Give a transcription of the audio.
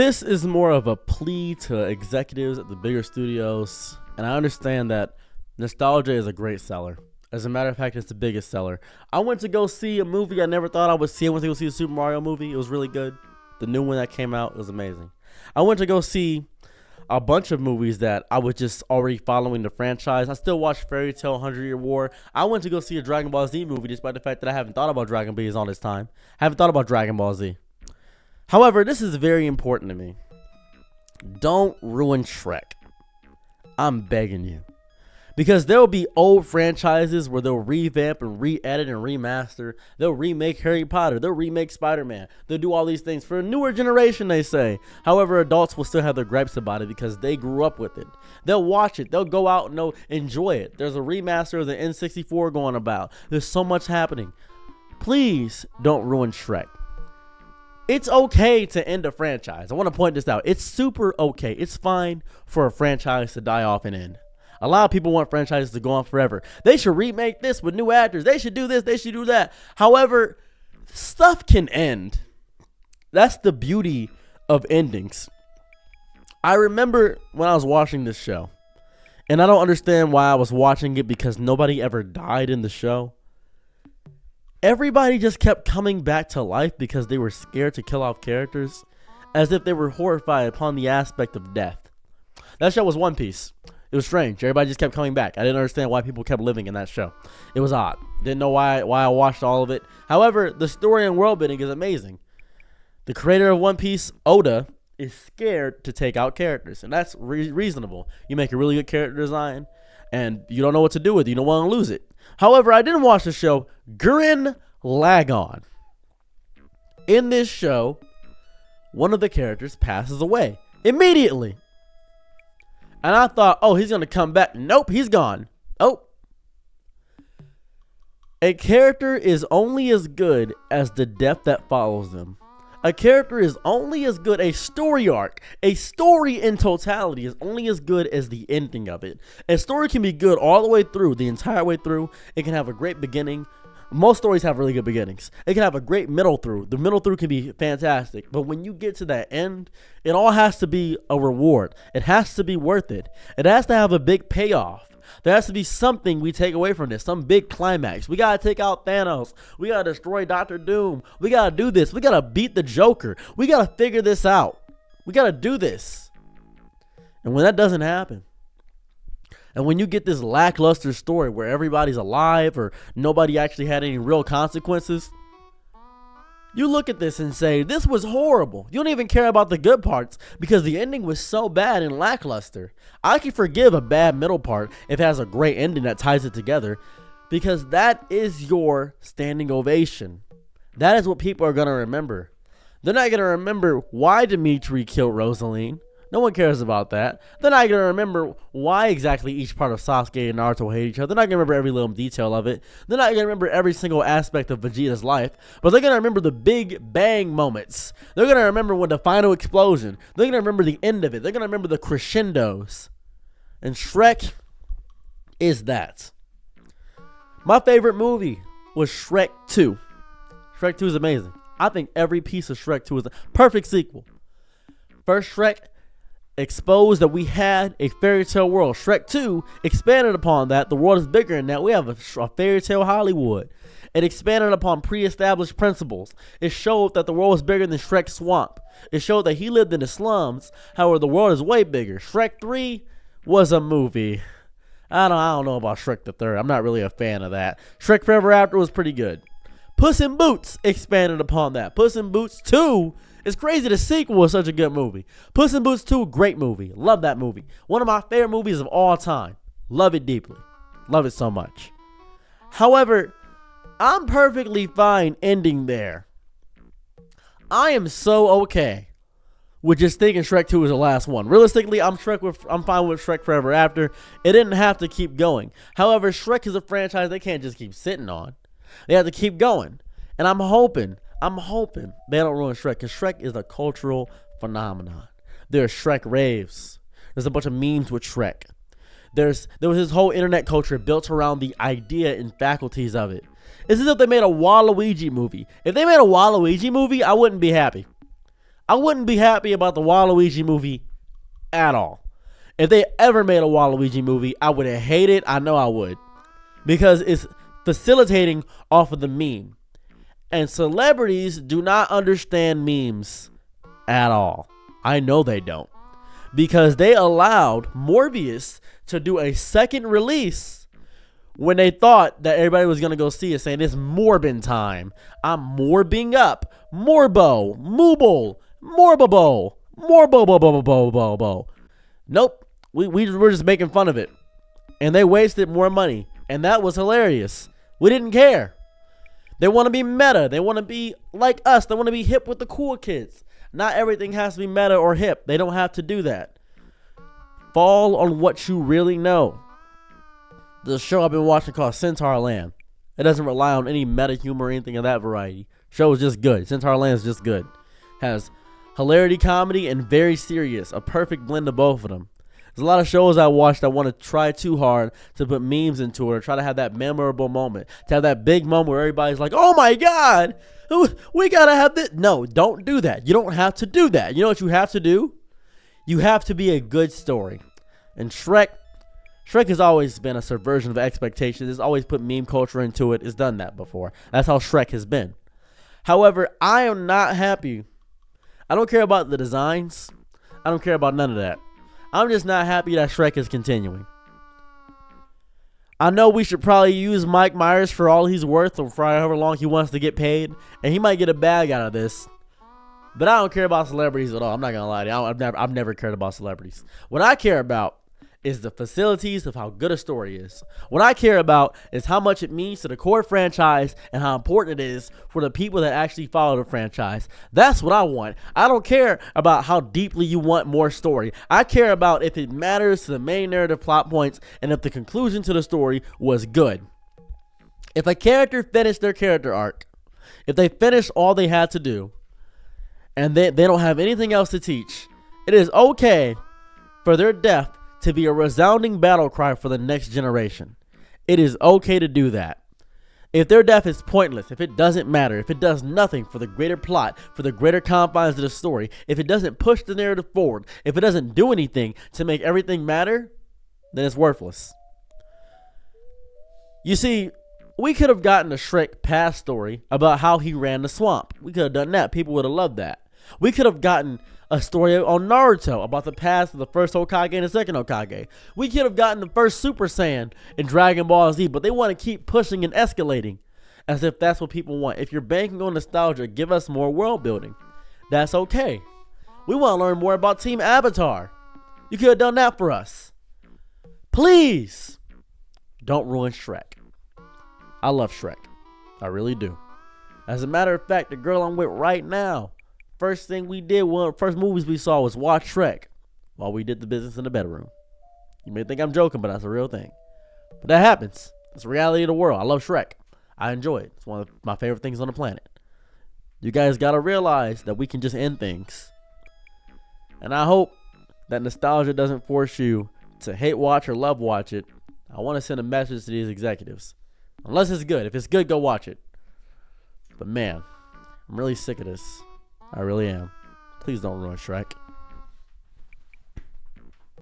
This is more of a plea to executives at the bigger studios, and I understand that nostalgia is a great seller. As a matter of fact, it's the biggest seller. I went to go see a movie I never thought I would see. I went to go see the Super Mario movie. It was really good. The new one that came out was amazing. I went to go see a bunch of movies that I was just already following the franchise. I still watch Fairy Tail 100 Year War. I went to go see a Dragon Ball Z movie despite the fact that I haven't thought about Dragon Ball Z all this time. I haven't thought about Dragon Ball Z. However, this is very important to me. Don't ruin Shrek. I'm begging you. Because there will be old franchises where they'll revamp and re-edit and remaster. They'll remake Harry Potter. They'll remake Spider-Man. They'll do all these things for a newer generation, they say. However, adults will still have their gripes about it because they grew up with it. They'll watch it. They'll go out and they'll enjoy it. There's a remaster of the N64 going about. There's so much happening. Please don't ruin Shrek. It's okay to end a franchise. I want to point this out. It's super okay. It's fine for a franchise to die off and end. A lot of people want franchises to go on forever. They should remake this with new actors. They should do this. They should do that. However, stuff can end. That's the beauty of endings. I remember when I was watching this show, and I don't understand why I was watching it because nobody ever died in the show. Everybody just kept coming back to life because they were scared to kill off characters, as if they were horrified upon the aspect of death. That show was One Piece. It was strange. Everybody just kept coming back. I didn't understand why people kept living in that show. It was odd. Didn't know why I watched all of it. However, the story and world building is amazing. The creator of One Piece, Oda, is scared to take out characters, and that's reasonable. You make a really good character design, and you don't know what to do with it. You don't want to lose it. However, I didn't watch the show Gurren Lagann. In this show, one of the characters passes away immediately. And I thought, oh, he's going to come back. Nope, he's gone. Oh. A character is only as good as the death that follows them. A character is only as good, a story arc, a story in totality is only as good as the ending of it. A story can be good all the way through, the entire way through. It can have a great beginning. Most stories have really good beginnings. It can have a great middle through. The middle through can be fantastic. But when you get to that end, it all has to be a reward. It has to be worth it. It has to have a big payoff. There has to be something we take away from this, some big climax. We got to take out Thanos. We got to destroy Dr. Doom. We got to do this. We got to beat the Joker. We got to figure this out. We got to do this. And when that doesn't happen, and when you get this lackluster story where everybody's alive or nobody actually had any real consequences, you look at this and say, this was horrible. You don't even care about the good parts because the ending was so bad and lackluster. I can forgive a bad middle part if it has a great ending that ties it together because that is your standing ovation. That is what people are going to remember. They're not going to remember why Dimitri killed Rosaline. No one cares about that. They're not going to remember why exactly each part of Sasuke and Naruto hate each other. They're not going to remember every little detail of it. They're not going to remember every single aspect of Vegeta's life. But they're going to remember the big bang moments. They're going to remember when the final explosion. They're going to remember the end of it. They're going to remember the crescendos. And Shrek is that. My favorite movie was Shrek 2. Shrek 2 is amazing. I think every piece of Shrek 2 is a perfect sequel. First Shrek exposed that we had a fairy tale world. Shrek 2 expanded upon that. The world is bigger than that. We have a fairy tale Hollywood. It expanded upon pre-established principles. It showed that the world was bigger than Shrek's swamp. It showed that he lived in the slums. However, the world is way bigger. Shrek 3 was a movie. I don't know about Shrek the Third. I'm not really a fan of that. Shrek Forever After was pretty good. Puss in Boots expanded upon that. Puss in Boots 2, it's crazy the sequel was such a good movie. Puss in Boots 2, great movie. Love that movie. One of my favorite movies of all time. Love it deeply. Love it so much. However, I'm perfectly fine ending there. I am so okay with just thinking Shrek 2 is the last one. Realistically, I'm fine with Shrek Forever After. It didn't have to keep going. However, Shrek is a franchise they can't just keep sitting on. They have to keep going. And I'm hoping they don't ruin Shrek, because Shrek is a cultural phenomenon. There are Shrek raves. There's a bunch of memes with Shrek. There was this whole internet culture built around the idea and faculties of it. It's as if they made a Waluigi movie. If they made a Waluigi movie, I wouldn't be happy. I wouldn't be happy about the Waluigi movie at all. If they ever made a Waluigi movie, I would hate it. I know I would. Because it's facilitating off of the meme. And celebrities do not understand memes at all. I know they don't. Because they allowed Morbius to do a second release when they thought that everybody was going to go see it, saying it's Morbin time. I'm morbing up. Morbo. Mooble. Morbobo. Morbobobobobobo. Nope. We're just making fun of it. And they wasted more money. And that was hilarious. We didn't care. They want to be meta. They want to be like us. They want to be hip with the cool kids. Not everything has to be meta or hip. They don't have to do that. Fall on what you really know. The show I've been watching called Centaur Land. It doesn't rely on any meta humor or anything of that variety. Show is just good. Centaur Land is just good. Has hilarity, comedy, and very serious. A perfect blend of both of them. There's a lot of shows I watch that want to try too hard to put memes into it or try to have that memorable moment. To have that big moment where everybody's like, oh my God, we got to have this. No, don't do that. You don't have to do that. You know what you have to do? You have to be a good story. And Shrek has always been a subversion of expectations. It's always put meme culture into it. It's done that before. That's how Shrek has been. However, I am not happy. I don't care about the designs. I don't care about none of that. I'm just not happy that Shrek is continuing. I know we should probably use Mike Myers for all he's worth or for however long he wants to get paid. And he might get a bag out of this. But I don't care about celebrities at all. I'm not going to lie to you. I've never cared about celebrities. What I care about is the facilities of how good a story is. What I care about is how much it means to the core franchise and how important it is for the people that actually follow the franchise. That's what I want. I don't care about how deeply you want more story. I care about if it matters to the main narrative plot points and if the conclusion to the story was good. If a character finished their character arc, if they finished all they had to do, and they don't have anything else to teach, it is okay for their death to be a resounding battle cry for the next generation. It is okay to do that. If their death is pointless, if it doesn't matter, if it does nothing for the greater plot, for the greater confines of the story, if it doesn't push the narrative forward, if it doesn't do anything to make everything matter, then it's worthless. You see, we could have gotten a Shrek past story about how he ran the swamp. We could have done that. People would have loved that. We could have gotten a story on Naruto about the past of the first Hokage and the second Hokage. We could have gotten the first Super Saiyan in Dragon Ball Z, but they want to keep pushing and escalating as if that's what people want. If you're banking on nostalgia, give us more world building. That's okay. We want to learn more about Team Avatar. You could have done that for us. Please don't ruin Shrek. I love Shrek. I really do. As a matter of fact, the girl I'm with right now, first thing we did, one of the first movies we saw was watch Shrek while we did the business in the bedroom. You may think I'm joking, but that's a real thing. But that happens. It's the reality of the world. I love Shrek. I enjoy it. It's one of my favorite things on the planet. You guys got to realize that we can just end things. And I hope that nostalgia doesn't force you to hate watch or love watch it. I want to send a message to these executives. Unless it's good. If it's good, go watch it. But man, I'm really sick of this. I really am. Please don't ruin Shrek.